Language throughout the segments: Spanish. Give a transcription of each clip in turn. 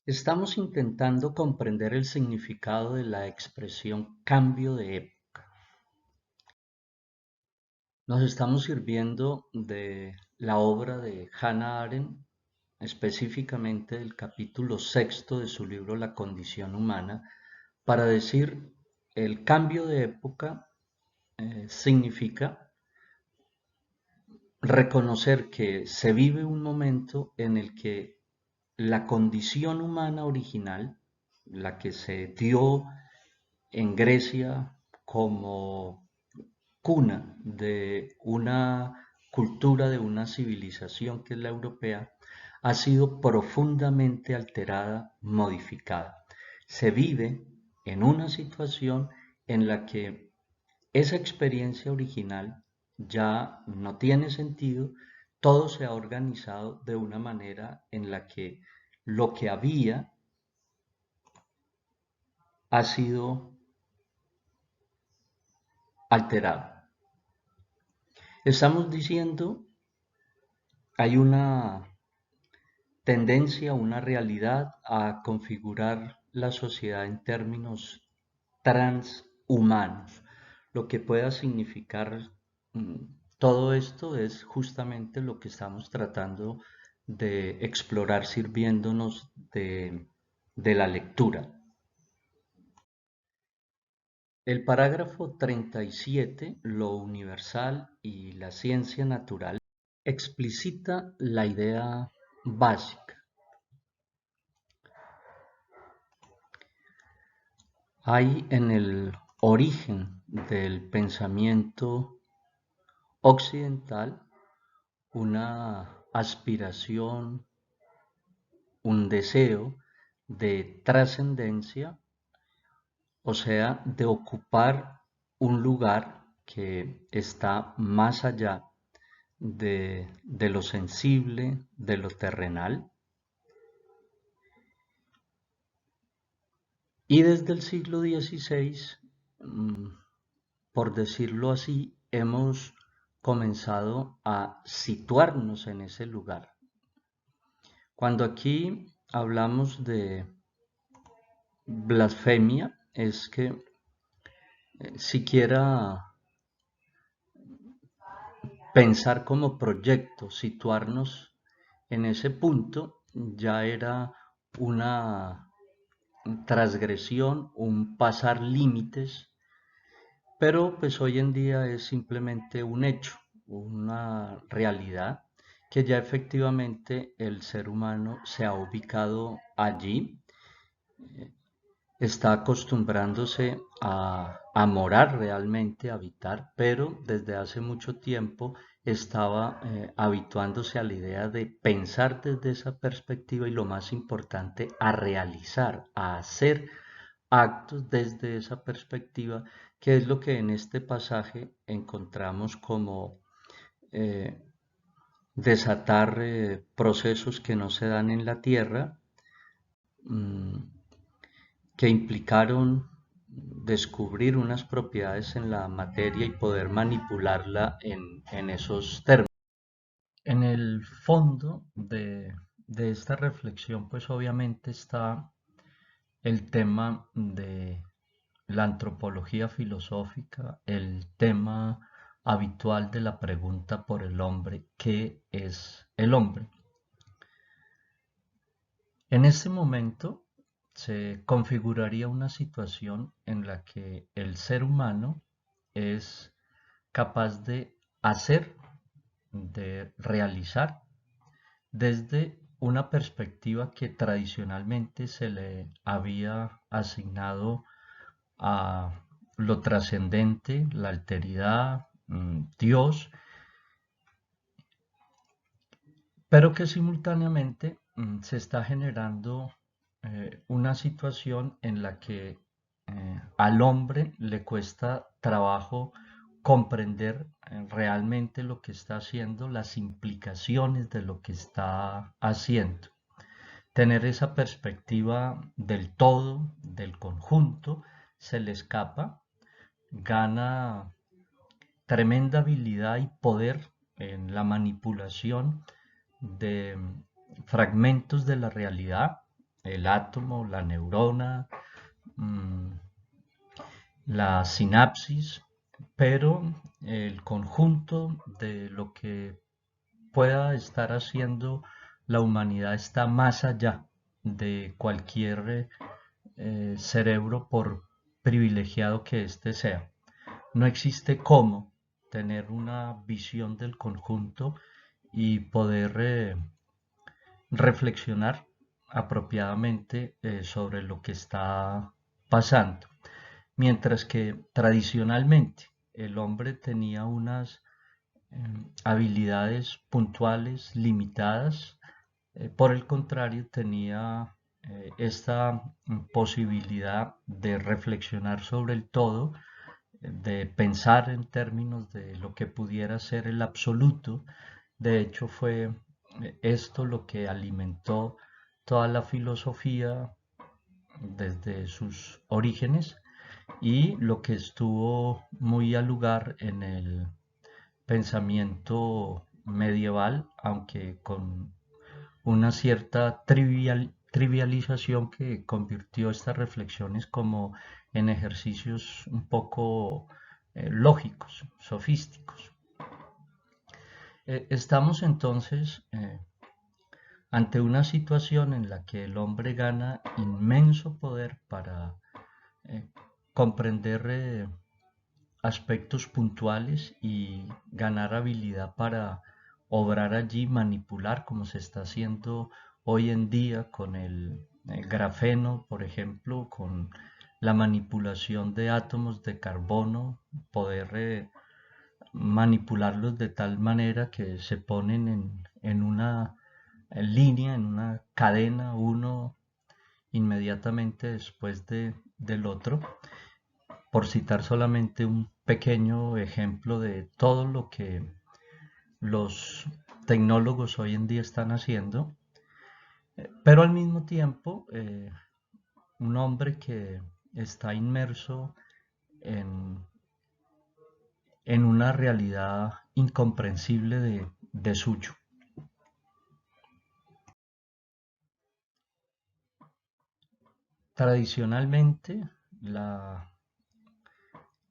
Estamos intentando comprender el significado de la expresión cambio de época. Nos estamos sirviendo de la obra de Hannah Arendt, específicamente del capítulo sexto de su libro La condición humana, para decir el cambio de época significa reconocer que se vive un momento en el que la condición humana original, la que se dio en Grecia como cuna de una cultura, de una civilización que es la europea, ha sido profundamente alterada, modificada. Se vive en una situación en la que esa experiencia original ya no tiene sentido, todo se ha organizado de una manera en la que lo que había ha sido alterado. Estamos diciendo, hay una tendencia, una realidad a configurar la sociedad en términos transhumanos. Lo que pueda significar todo esto es justamente lo que estamos tratando de explorar sirviéndonos de la lectura. El parágrafo 37, lo universal y la ciencia natural, explicita la idea básica. Hay en el origen del pensamiento occidental una aspiración, un deseo de trascendencia, o sea, de ocupar un lugar que está más allá de lo sensible, de lo terrenal. Y desde el siglo XVI, por decirlo así, hemos comenzado a situarnos en ese lugar. Cuando aquí hablamos de blasfemia, es que siquiera pensar como proyecto, situarnos en ese punto, ya era una transgresión, un pasar límites, pero pues hoy en día es simplemente un hecho, una realidad que ya efectivamente el ser humano se ha ubicado allí, está acostumbrándose a morar realmente, a habitar, pero desde hace mucho tiempo estaba habituándose a la idea de pensar desde esa perspectiva y lo más importante, a realizar, a hacer actos desde esa perspectiva, que es lo que en este pasaje encontramos como eh, desatar procesos que no se dan en la tierra, mmm, que implicaron descubrir unas propiedades en la materia y poder manipularla en esos términos. En el fondo de esta reflexión, pues obviamente está el tema de la antropología filosófica, el tema habitual de la pregunta por el hombre, ¿qué es el hombre? En este momento se configuraría una situación en la que el ser humano es capaz de hacer, de realizar, desde una perspectiva que tradicionalmente se le había asignado a lo trascendente, la alteridad, Dios, pero que simultáneamente se está generando una situación en la que al hombre le cuesta trabajo comprender realmente lo que está haciendo, las implicaciones de lo que está haciendo. Tener esa perspectiva del todo, del conjunto, se le escapa, gana tremenda habilidad y poder en la manipulación de fragmentos de la realidad, el átomo, la neurona, mm, la sinapsis, pero el conjunto de lo que pueda estar haciendo la humanidad está más allá de cualquier cerebro, por privilegiado que éste sea. No existe cómo tener una visión del conjunto y poder reflexionar apropiadamente sobre lo que está pasando. Mientras que tradicionalmente el hombre tenía unas habilidades puntuales limitadas, por el contrario tenía esta posibilidad de reflexionar sobre el todo, de pensar en términos de lo que pudiera ser el absoluto. De hecho, fue esto lo que alimentó toda la filosofía desde sus orígenes y lo que estuvo muy al lugar en el pensamiento medieval, aunque con una cierta trivialización que convirtió estas reflexiones como en ejercicios un poco lógicos, sofísticos. Estamos entonces ante una situación en la que el hombre gana inmenso poder para eh, comprender aspectos puntuales y ganar habilidad para obrar allí, manipular, como se está haciendo hoy en día con el grafeno, por ejemplo, con la manipulación de átomos de carbono, poder manipularlos de tal manera que se ponen en una línea, en una cadena, uno inmediatamente después del otro, por citar solamente un pequeño ejemplo de todo lo que los tecnólogos hoy en día están haciendo, pero al mismo tiempo un hombre que está inmerso en, en una realidad incomprensible de suyo. Tradicionalmente, la,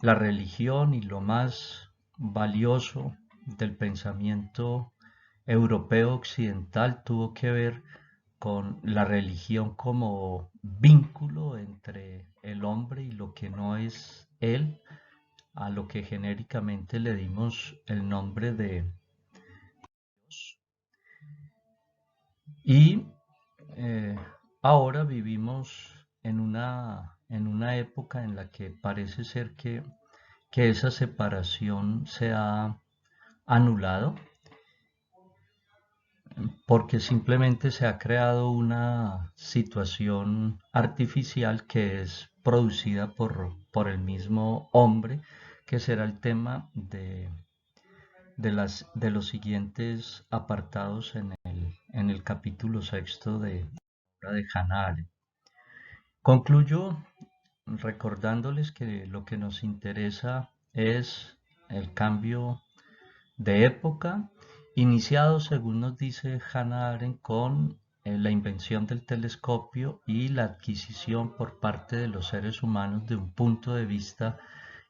la religión y lo más valioso del pensamiento europeo occidental tuvo que ver con la religión como vínculo entre el hombre y lo que no es él, a lo que genéricamente le dimos el nombre de Dios. Y eh, ahora vivimos en una época en la que parece ser que esa separación se ha anulado, porque simplemente se ha creado una situación artificial que es producida por el mismo hombre, que será el tema de los siguientes apartados en el capítulo sexto de Hannah Arendt. Concluyo recordándoles que lo que nos interesa es el cambio de época, iniciado, según nos dice Hannah Arendt, con la invención del telescopio y la adquisición por parte de los seres humanos de un punto de vista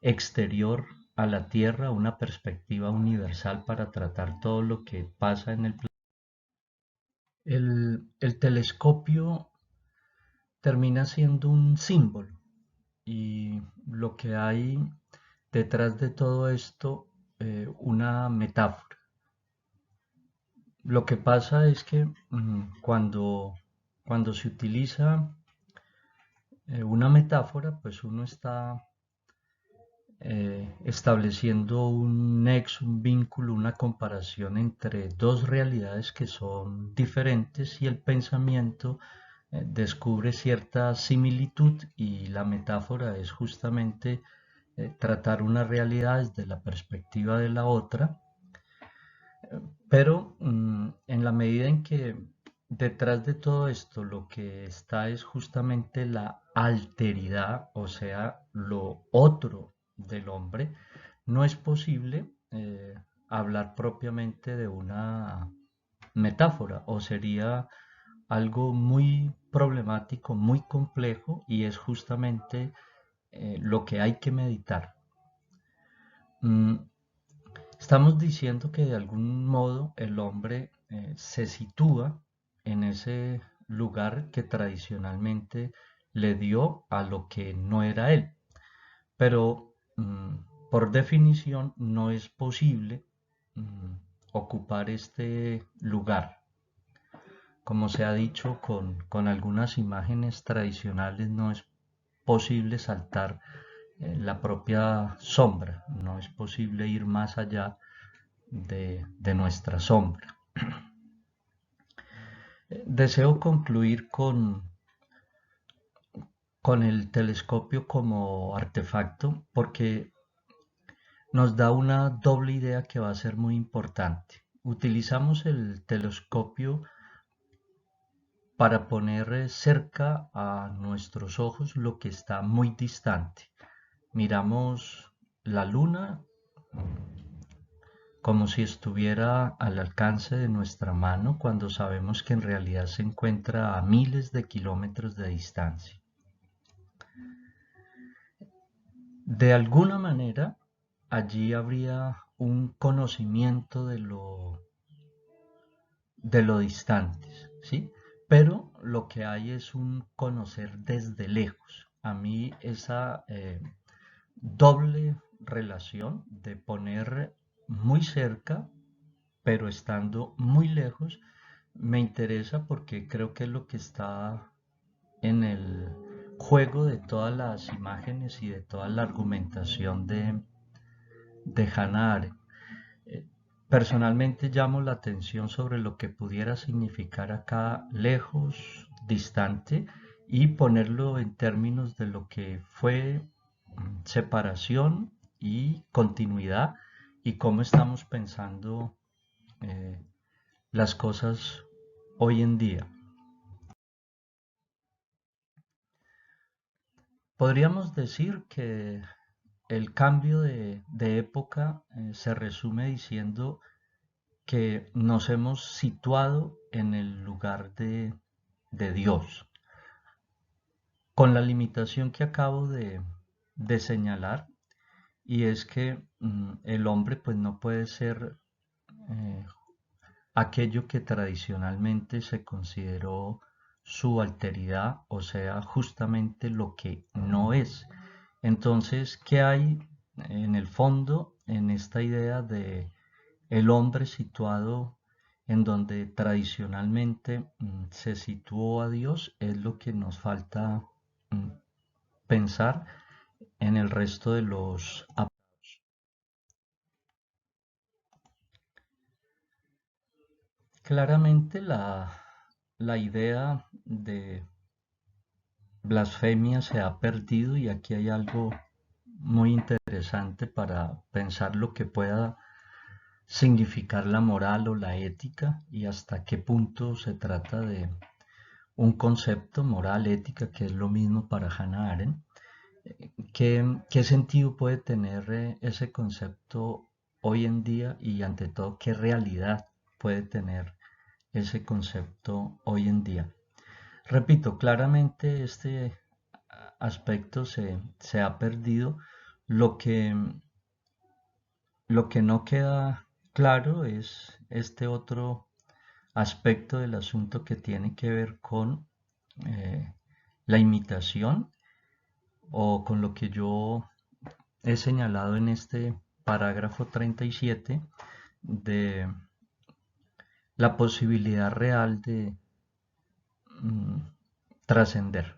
exterior a la Tierra, una perspectiva universal para tratar todo lo que pasa en el planeta. El telescopio termina siendo un símbolo y lo que hay detrás de todo esto, una metáfora. Lo que pasa es que cuando se utiliza una metáfora, pues uno está estableciendo un nexo, un vínculo, una comparación entre dos realidades que son diferentes y el pensamiento descubre cierta similitud y la metáfora es justamente tratar una realidad desde la perspectiva de la otra, pero en la medida en que detrás de todo esto lo que está es justamente la alteridad, o sea, lo otro del hombre, no es posible hablar propiamente de una metáfora, o sería algo muy problemático, muy complejo, y es justamente lo que hay que meditar. Mm, Estamos diciendo que de algún modo el hombre se sitúa en ese lugar que tradicionalmente le dio a lo que no era él. Pero por definición no es posible mm, ocupar este lugar. Como se ha dicho con algunas imágenes tradicionales, no es posible saltar la propia sombra, no es posible ir más allá de nuestra sombra. Deseo concluir con el telescopio como artefacto porque nos da una doble idea que va a ser muy importante. Utilizamos el telescopio para poner cerca a nuestros ojos lo que está muy distante. Miramos la luna como si estuviera al alcance de nuestra mano cuando sabemos que en realidad se encuentra a miles de kilómetros de distancia. De alguna manera, allí habría un conocimiento de lo distantes, ¿sí? Pero lo que hay es un conocer desde lejos. A mí esa doble relación de poner muy cerca, pero estando muy lejos, me interesa porque creo que es lo que está en el juego de todas las imágenes y de toda la argumentación de Hannah Arendt. Personalmente llamo la atención sobre lo que pudiera significar acá lejos, distante, y ponerlo en términos de lo que fue separación y continuidad y cómo estamos pensando eh, las cosas hoy en día. Podríamos decir que el cambio de época se resume diciendo que nos hemos situado en el lugar de Dios, con la limitación que acabo de señalar, y es que el hombre pues no puede ser eh, aquello que tradicionalmente se consideró su alteridad, o sea, justamente lo que no es. Entonces, ¿qué hay en el fondo en esta idea de el hombre situado en donde tradicionalmente se situó a Dios? Es lo que nos falta mm, pensar en el resto de los. Claramente la idea de blasfemia se ha perdido, y aquí hay algo muy interesante para pensar lo que pueda significar la moral o la ética y hasta qué punto se trata de un concepto moral, ética, que es lo mismo para Hannah Arendt. ¿Qué sentido puede tener ese concepto hoy en día, y ante todo qué realidad puede tener ese concepto hoy en día? Repito, claramente este aspecto se ha perdido. Lo que, lo que no queda claro es este otro aspecto del asunto que tiene que ver con eh, la imitación, o con lo que yo he señalado en este parágrafo 37 de la posibilidad real de mm, trascender.